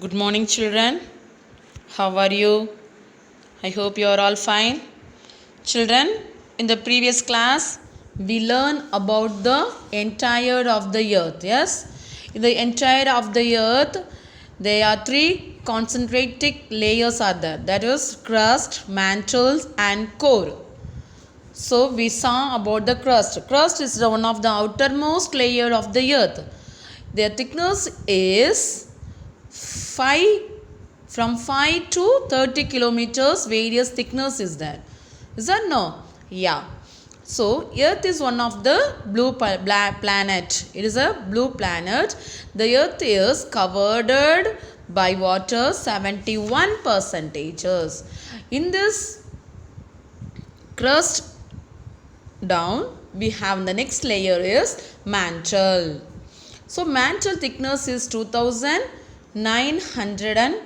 Good morning, children. How are you? I hope you are all fine. Children, in the previous class, we learned about the entire of the earth. Yes, in the entire of the earth, there are three concentric layers are there. That is crust, mantles, and core. So we saw about the crust. Crust is one of the outermost layer of the earth. Their thickness is 5 from 5 to 30 kilometers various thickness is there. Is that no? Yeah. So earth is one of the blue planet. It is a blue planet. The earth is covered by water 71 percentages. In this crust down we have the next layer is mantle. So mantle thickness is 2900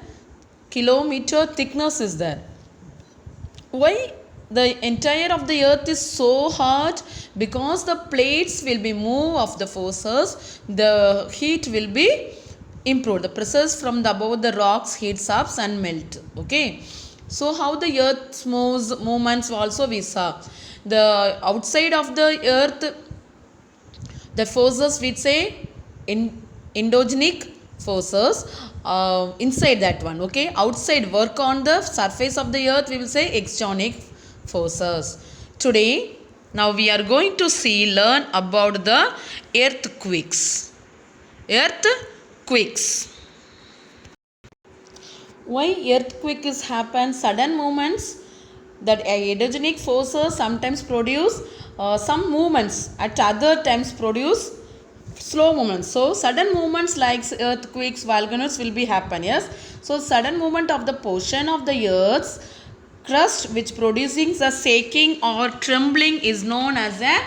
kilometer thickness is there. Why the entire of the earth is so hot? Because the plates will be moved of the forces, the heat will be improved. The pressures from the above the rocks heats up and melt. Okay. So how the earth moves movements also we saw. The outside of the earth, the forces we say endogenic forces, inside that one. Okay, outside work on the surface of the earth we will say exogenic forces. Today now we are going to learn about the earthquakes. Why earthquake is happen? Sudden movements that endogenic forces sometimes produce some movements, at other times produce slow movements. So sudden movements like earthquakes, volcanoes will be happen. Yes. So sudden movement of the portion of the earth's crust which producing the shaking or trembling is known as a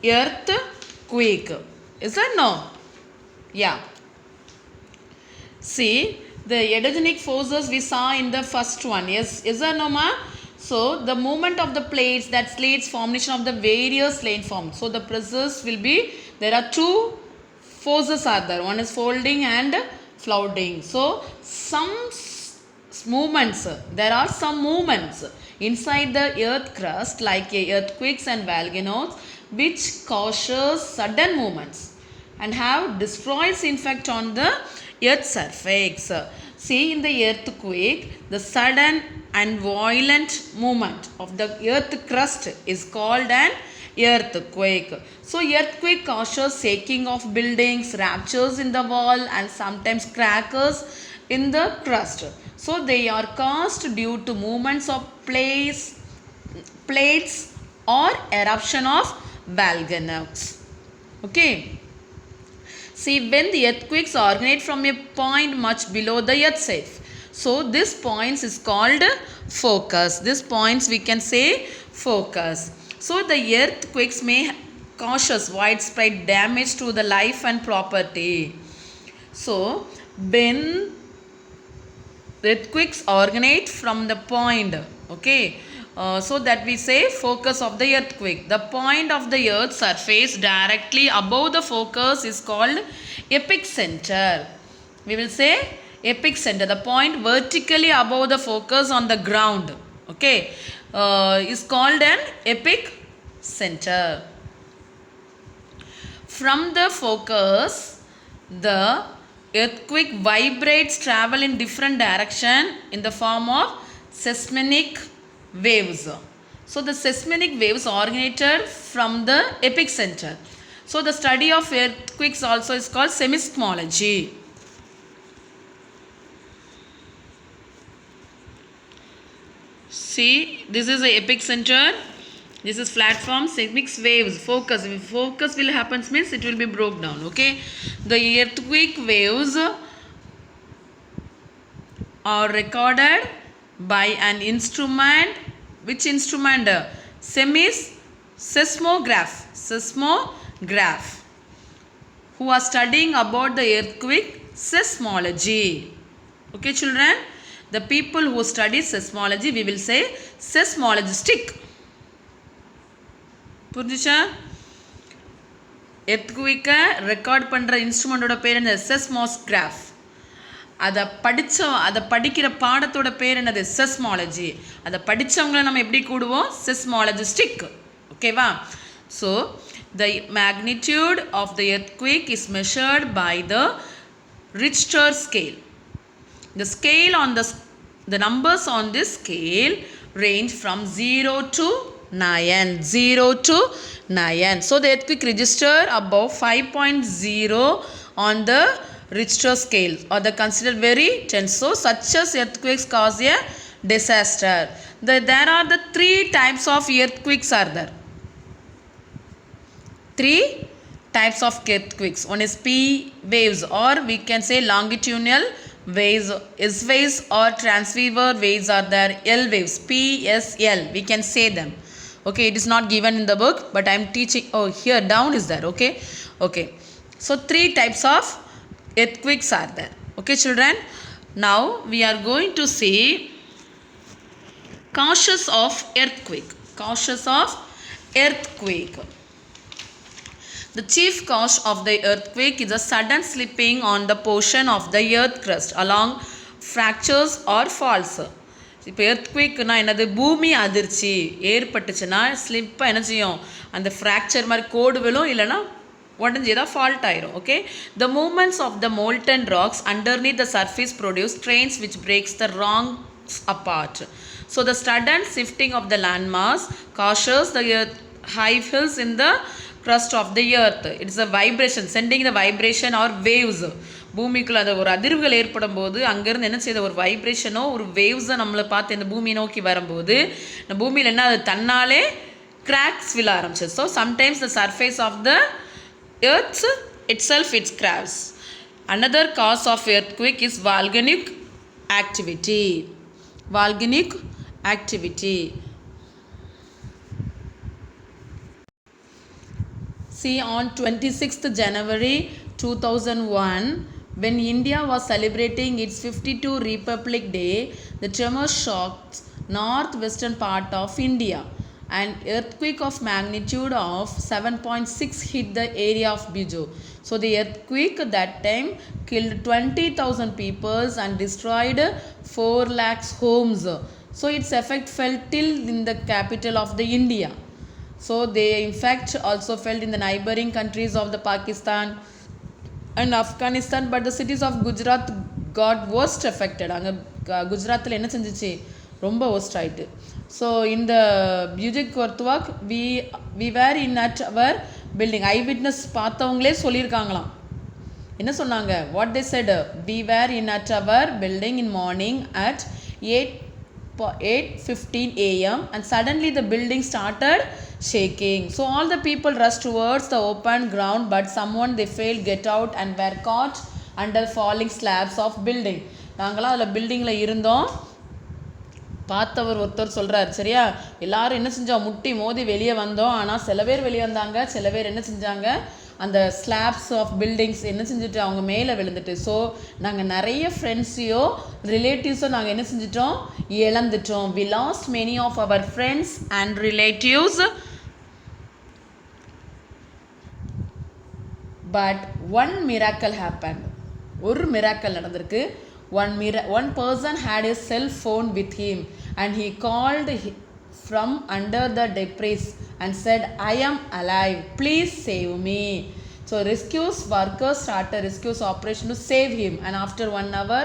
earthquake. Is that no? Yeah. See, the endogenic forces we saw in the first one. Yes, is that no ma? So the movement of the plates, that leads formation of the various landforms. So the pressures will be, there are two forces are there. One is folding and flooding. So some movements, there are some movements inside the earth crust like earthquakes and volcanoes which causes sudden movements and have destroys effect on the earth surface. See, in the earthquake, the sudden and violent movement of the earth crust is called an earthquake. So earthquake causes shaking of buildings, ruptures in the wall and sometimes crackers in the crust. So they are caused due to movements of plates or eruption of volcanoes. Okay. See, when the earthquakes originate from a point much below the earth surface. So this point is called focus. This points we can say focus. So the earthquakes may cause widespread damage to the life and property. So when earthquakes originate from the point, okay, so that we say focus of the earthquake. The point of the earth's surface directly above the focus is called epicenter. We will say epicenter. The point vertically above the focus on the ground, okay, is called an epicenter. From the focus, the earthquake vibrates travel in different direction in the form of seismic waves. So the seismic waves originated from the epicenter. So the study of earthquakes also is called seismology. See, this is the epicenter. This is platform, seismic waves, focus. If focus will happen means it will be broke down. Okay. The earthquake waves are recorded by an instrument. Which instrument? Seismograph. Who are studying about the earthquake seismology. Okay, children. The people who study seismology, we will say seismologistic. புரிஞ்சுச்சா? எர்த்குவிக்கை record பண்ணுற இன்ஸ்ட்ருமெண்ட்டோட பேர் என்ன? செஸ்மோஸ்கிராஃப். அதை படிக்கிற பாடத்தோட பேர் என்னது? Seismology. அதை படித்தவங்களை நம்ம எப்படி கூடுவோம்? செஸ்மாலஜிஸ்டிக். ஓகேவா? So the magnitude of the earthquake is measured by the Richter scale. The scale on the numbers on this scale range from 0 to 9. 0 to 9. So the earthquake registered above 5.0 on the Richter scale or the considered very tense. So such as earthquakes cause a disaster. There are the 3 types of earthquakes are there. 3 types of earthquakes. One is P waves, or we can say longitudinal waves, S waves, or transverse waves are there. L waves, P, S, L, we can say them. Okay, it is not given in the book, but I am teaching. Oh, here down is there. Okay. So 3 types of earthquakes are there. Okay, children. Now we are going to see causes of earthquake. Causes of earthquake. The chief cause of the earthquake is a sudden slipping on the portion of the earth crust along fractures or faults. இப்போ எர்த்குவேக்னா என்னது? பூமி அதிர்ச்சி ஏற்பட்டுச்சுன்னா ஸ்லிப்பாக என்ன செய்யும்? அந்த fracture மாதிரி கோடு விழும், இல்லைனா உடஞ்சி ஏதாவது ஃபால்ட் ஆயிரும். Okay, the moments of the molten rocks underneath the surface produce strains which breaks the rocks apart. So the sudden shifting of the land mass causes the high hills in the crust of the earth. It is a vibration, sending the vibration or waves. பூமிக்குள்ள அந்த ஒரு அதிர்வுகள் ஏற்படும் போது அங்கேருந்து என்ன செய்த ஒரு வைப்ரேஷனோ ஒரு வேவ்ஸை நம்மளை பார்த்து இந்த பூமியை நோக்கி வரும்போது இந்த பூமியில் என்ன அது தன்னாலே கிராக்ஸ் விழ ஆரம்பிச்சு. So sometimes the surface of the earth's itself it's cracks. Another cause of earthquake is volcanic activity. Volcanic activity. See, on 26th January 2001, when India was celebrating its 52 Republic Day, the tremor shocked northwestern part of India. An earthquake of magnitude of 7.6 hit the area of Biju. So the earthquake that time killed 20,000 people and destroyed 4 lakhs homes. So its effect felt till in the capital of the India. So they in fact also felt in the neighboring countries of the Pakistan and Afghanistan, but the cities of Gujarat got worst affected. அங்கே குஜராத்தில் என்ன செஞ்சிச்சு? ரொம்ப worst ஆயிட்டு. So in the Bujik earthquake we were in at our building. Eyewitness பார்த்தவங்களே சொல்லியிருக்காங்களாம். என்ன சொன்னாங்க? What they said, we were in at our building in morning at 8:15 a.m. and suddenly the building started shaking. So all the people rushed towards the open ground, but someone they failed get out and were caught under falling slabs of building. நாங்களாம் அதில் பில்டிங்கில் இருந்தோம். பார்த்தவர் ஒருத்தர் சொல்கிறார், சரியா, எல்லாரும் என்ன செஞ்சோம்? முட்டி மோதி வெளியே வந்தோம். ஆனால் சில பேர் வெளியே வந்தாங்க, சில பேர் என்ன செஞ்சாங்க? அந்த ஸ்லாப்ஸ் ஆஃப் பில்டிங்ஸ் என்ன செஞ்சுட்டு அவங்க மேலே விழுந்துட்டு. ஸோ நாங்கள் நிறைய ஃப்ரெண்ட்ஸையோ ரிலேட்டிவ்ஸோ நாங்கள் என்ன செஞ்சிட்டோம்? இழந்துட்டோம். We lost many of our friends and relatives. But one miracle happen. ஒரு மிராக்கல் நடந்திருக்கு. One person had his cell phone with him and he called from under the debris and said, I am alive, please save me. So rescue workers started rescue operation to save him, and after 1 hour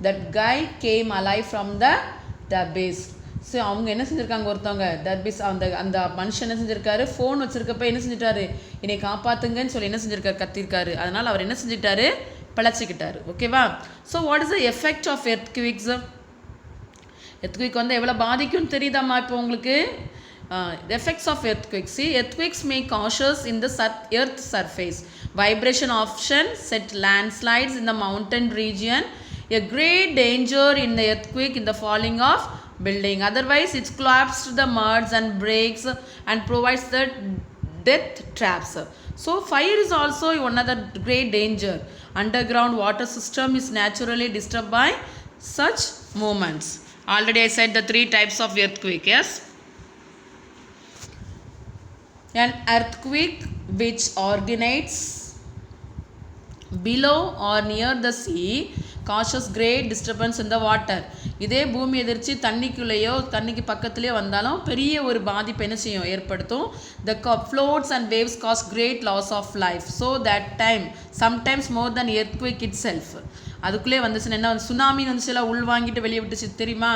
that guy came alive from the debris. So அவங்க என்ன செஞ்சுருக்காங்க? ஒருத்தவங்க தர்பிஸ் அந்த மனுஷன் என்ன செஞ்சுருக்காரு? Phone வச்சுருக்கப்ப என்ன செஞ்சுட்டாரு? என்னை காப்பாற்றுங்கன்னு சொல்லி என்ன செஞ்சுருக்காரு? கத்திருக்காரு. அதனால் அவர் என்ன செஞ்சுட்டாரு? பழச்சிக்கிட்டாரு. ஓகேவா? So what is the effect of earthquakes? Earthquake வந்து எவ்வளோ பாதிக்கும்னு தெரியுதாம்மா இப்போ உங்களுக்கு? Effects of earthquakes. See, earthquakes may causes in the earth surface. Vibration option set landslides in the mountain region. A great danger in the earthquake in the falling of building. Otherwise, it collapsed the muds and breaks and provides the death traps. So fire is also another great danger. Underground water system is naturally disturbed by such movements. Already I said the 3 types of earthquake. Yes, an earthquake which originates below or near the sea causes great disturbance in the water. இதே பூமி எதிர்ச்சி தண்ணிக்குள்ளேயோ தண்ணிக்கு பக்கத்துலேயோ வந்தாலும் பெரிய ஒரு பாதிப்பு என்ன செய்யும் ஏற்படுத்தும். The floats and waves cause great loss of life. So that time sometimes more than earthquake itself. அதுக்குள்ளே வந்துச்சுன்னா என்ன சுனாமி வந்துச்சுல உள்வாங்கிட்டு வெளியே விட்டுச்சு தெரியுமா.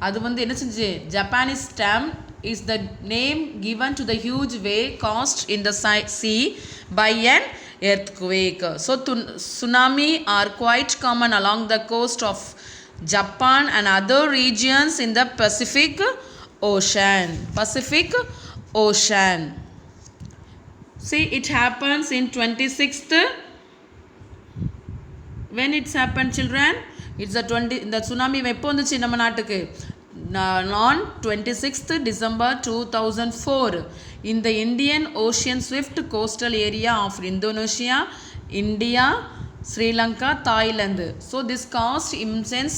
அது வந்து என்ன செஞ்சு Japanese ஸ்டாம் is the name given to the huge wave caused in the sea by an earthquake. So tsunami are quite common along the coast of Japan and other regions in the Pacific Ocean. Pacific Ocean. See, it happens in 26th. When it's happened, children? It's the 20. The tsunami எப்போ வந்துச்சு நம்ம நாட்டுக்கு on 26th December 2004 in the Indian Ocean Swift coastal area of Indonesia, India, Sri Lanka, Thailand. So this caused immense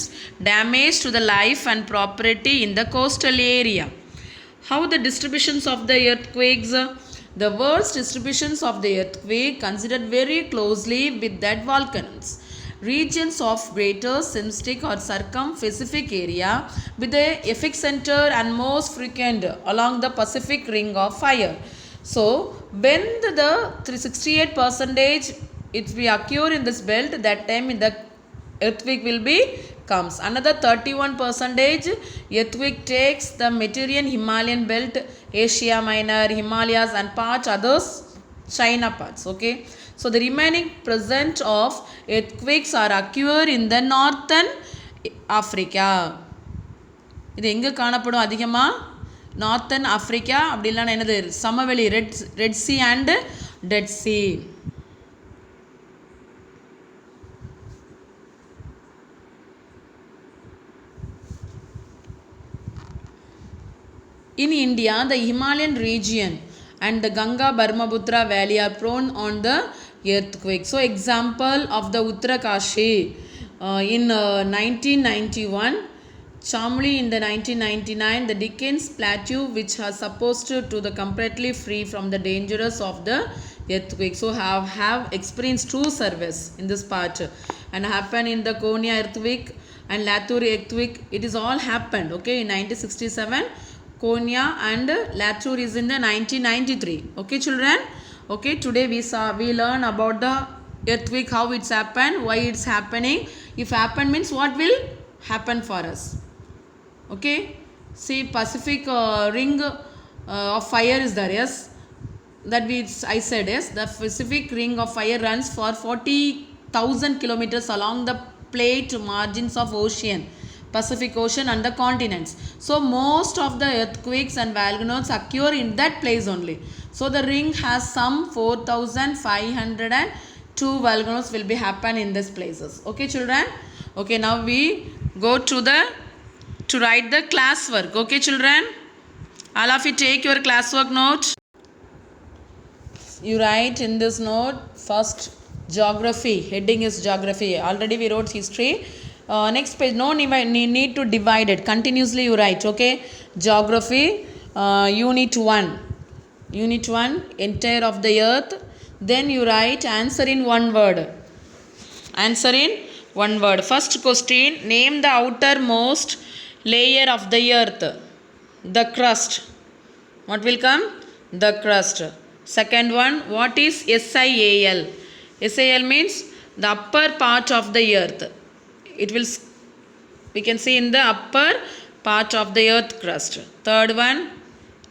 damage to the life and property in the coastal area. How the distributions of the earthquakes? The worst distributions of the earthquake considered very closely with that volcanoes. Regions of greater seismic or circum-Pacific area with the epicenter and most frequent along the Pacific Ring of Fire. So when the 68% it will occur in this belt, that time in the earthquake will be comes. Another 31% earthquake takes the Mediterranean Himalayan belt, Asia Minor, Himalayas and parts others China parts. Okay. So the remaining percent of earthquakes are occur in the northern Africa. இது எங்கே காணப்படும் அதிகமாக northern Africa அப்படி இல்லைன்னா என்னது சமவெளி Red Sea and Dead Sea. In India, the Himalayan region and the Ganga Brahmaputra valley are prone on the earthquake. So example of the Uttarakashi in 1991, Chamli in the 1999, the Deccan Plateau which are supposed to the completely free from the dangers of the earthquake. So have experienced true service in this part and happened in the Konya earthquake and Latur earthquake. It is all happened okay in 1967. Konya and Latur is in the 1993. Okay children. Okay, today we learn about the earthquake, how it's happened, why it's happening. If happen means what will happen for us. Okay, see Pacific ring of fire is there. Yes, that I said yes. The Pacific ring of fire runs for 40,000 kilometers along the plate margins of ocean, Pacific Ocean and the continents. So most of the earthquakes and volcanoes occur in that place only. So the ring has some 4,502 volcanoes will be happen in these places. Okay children. Okay, now we go to write the classwork. Okay children, all of you take your classwork note. You write in this note first geography. Heading is geography. Already we wrote history. Next page, no need to divide it. Continuously you write. Okay, geography unit 1. Unit 1, entire of the earth. Then you write answer in one word. Answer in one word. First question, name the outermost layer of the earth. The crust. What will come? The crust. Second one, what is SIAL? SIAL means the upper part of the earth. It will, we can see in the upper part of the earth crust. Third one,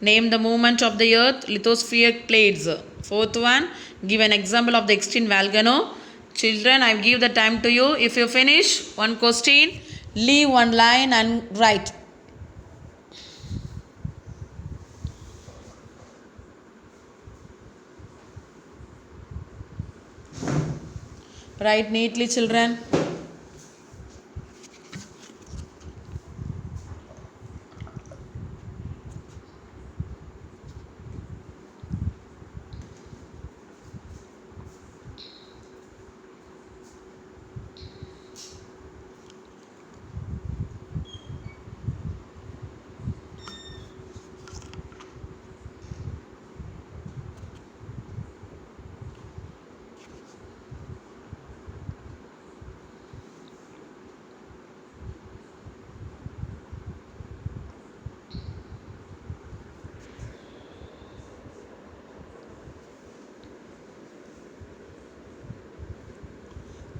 name the movement of the earth, lithospheric plates. Fourth one, give an example of the extinct volcano. Children, I give the time to you. If you finish one question, leave one line and write. Write neatly children.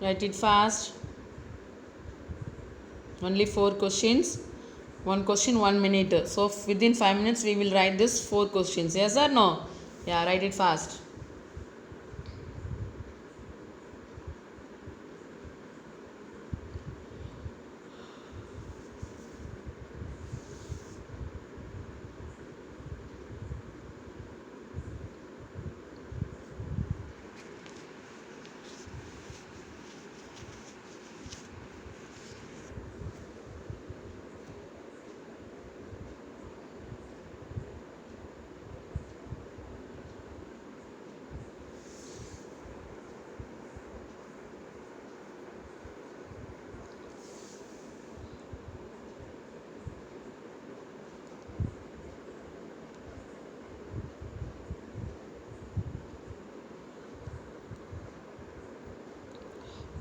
Write it fast. Only 4 questions. One question, 1 minute. So within 5 minutes, we will write this 4 questions. Yes or no? Yeah, write it fast.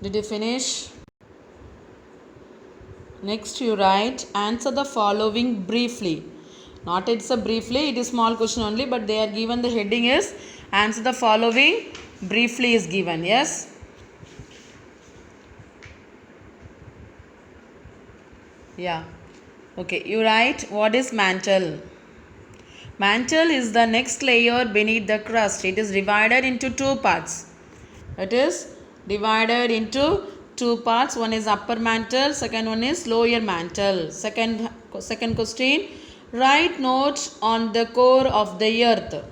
Did you finish? Next you write answer the following briefly. Not it's a briefly, it is small question only, but they are given the heading is answer the following briefly is given. Yes. Yeah. Okay. You write what is mantle. Mantle is the next layer beneath the crust. It is divided into two parts. It is divided into two parts. One is upper mantle, second one is lower mantle. Second question. Write notes on the core of the earth.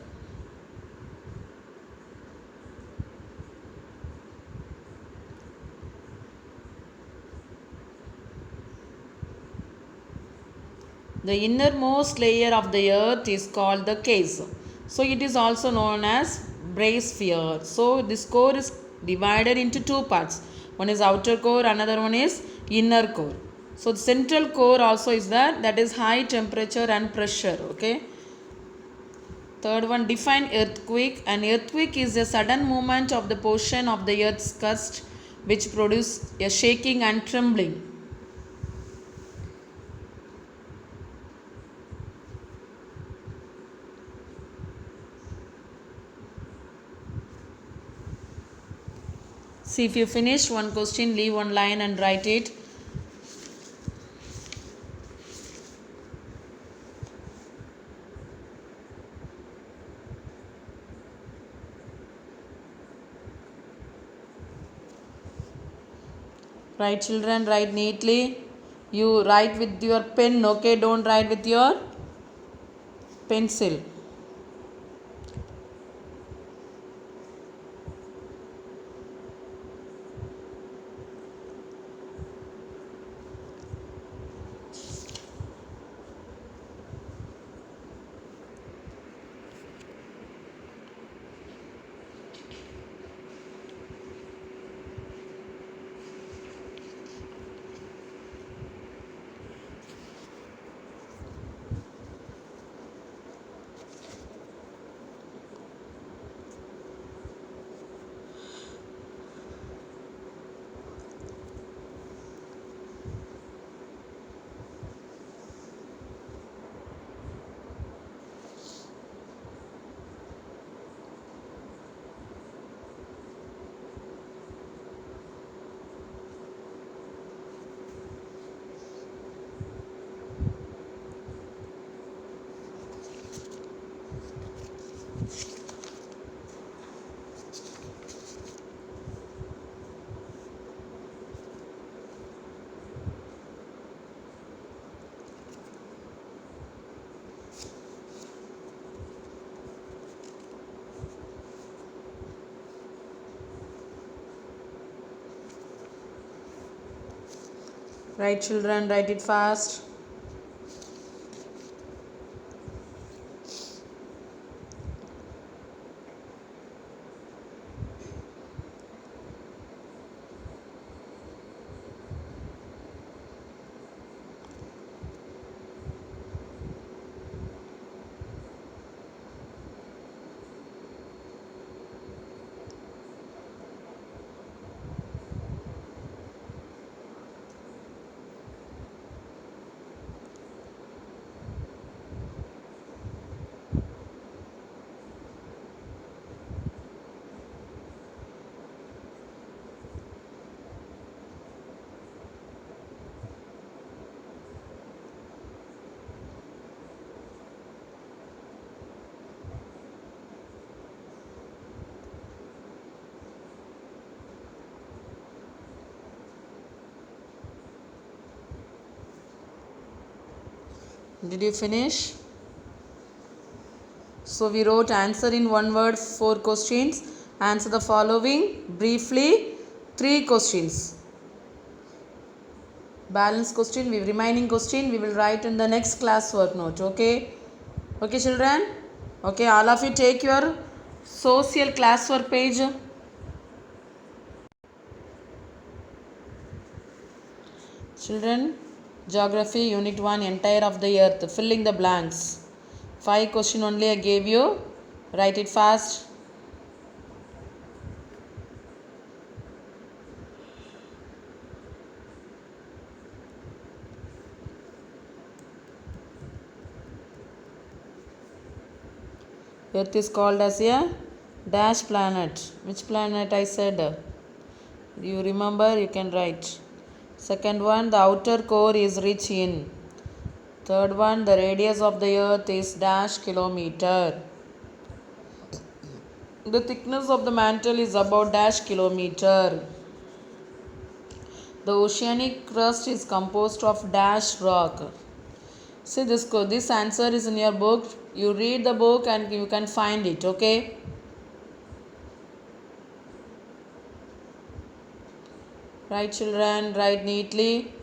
The innermost layer of the earth is called the case. So it is also known as biosphere. So this core is divided into two parts. One is outer core, another one is inner core. So the central core also is there, that is high temperature and pressure. Okay. Third one, define earthquake. An earthquake is a sudden movement of the portion of the earth's crust which produce a shaking and trembling. See if you finish one question, leave one line and write it. Write children, write neatly. You write with your pen, okay? Don't write with your pencil. Write children, write it fast. Did you finish? So we wrote answer in one word 4 questions. Answer the following briefly 3 questions. Balance question, remaining question we will write in the next class work note. Okay? Okay children? Okay, all of you take your social classwork page. Children, geography unit 1 entire of the earth, filling the blanks. 5 question only I gave you. Write it fast. Earth is called as a dash planet. Which planet I said? You remember, you can write. Second one, the outer core is rich in. Third one, the radius of the earth is dash kilometer. The thickness of the mantle is about dash kilometer. The oceanic crust is composed of dash rock. See this answer is in your book. You read the book and you can find it. Okay. Write children, write neatly.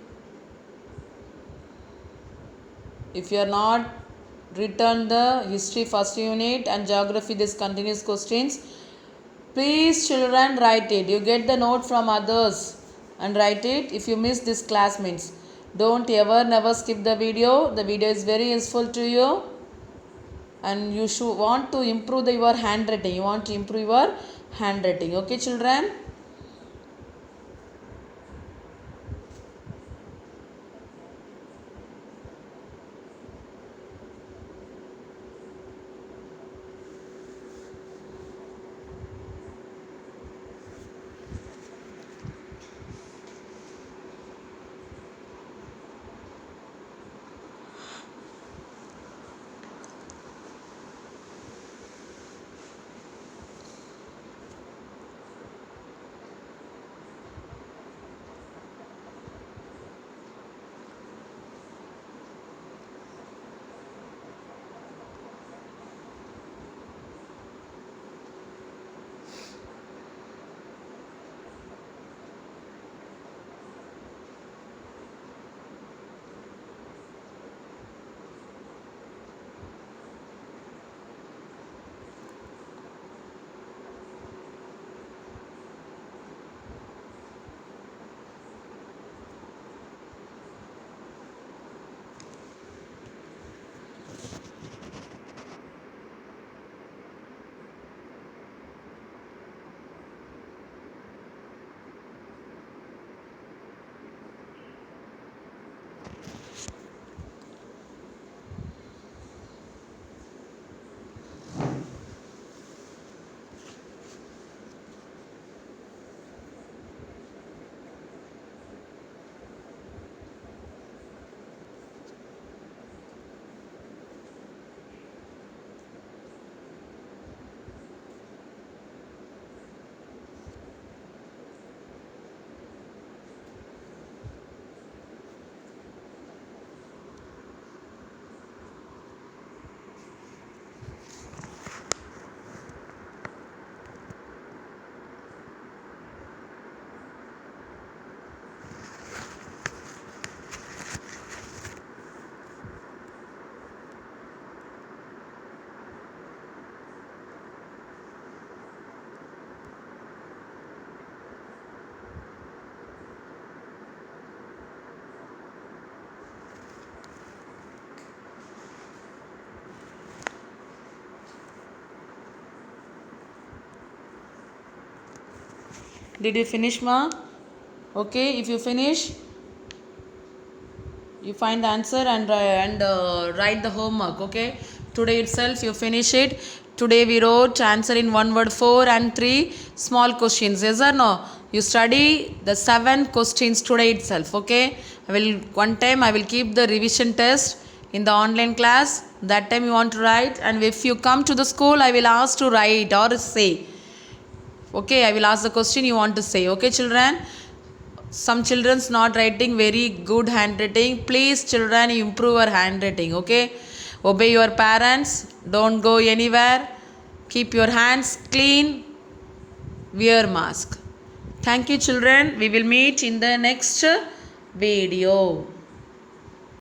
If you are not written the history first unit and geography this continuous questions, please children write it. You get the note from others and write it. If you miss this class means, don't ever never skip the video. The video is very useful to you and you should want to improve your handwriting. You want to improve your handwriting. Okay children? Did you finish ma? Okay, if you finish, you find the answer and write the homework. Okay, today itself you finish it. Today we wrote answer in one word 4 and 3 small questions. Yes or no? You study the 7 questions today itself. Okay, one time I will keep the revision test in the online class. That time you want to write, and if you come to the school I will ask to write or say. Okay, I will ask the question you want to say. Okay children? some children's not writing very good handwriting. Please children, improve your handwriting. Okay, obey your parents, don't go anywhere, keep your hands clean, wear mask. Thank you children, we will meet in the next video.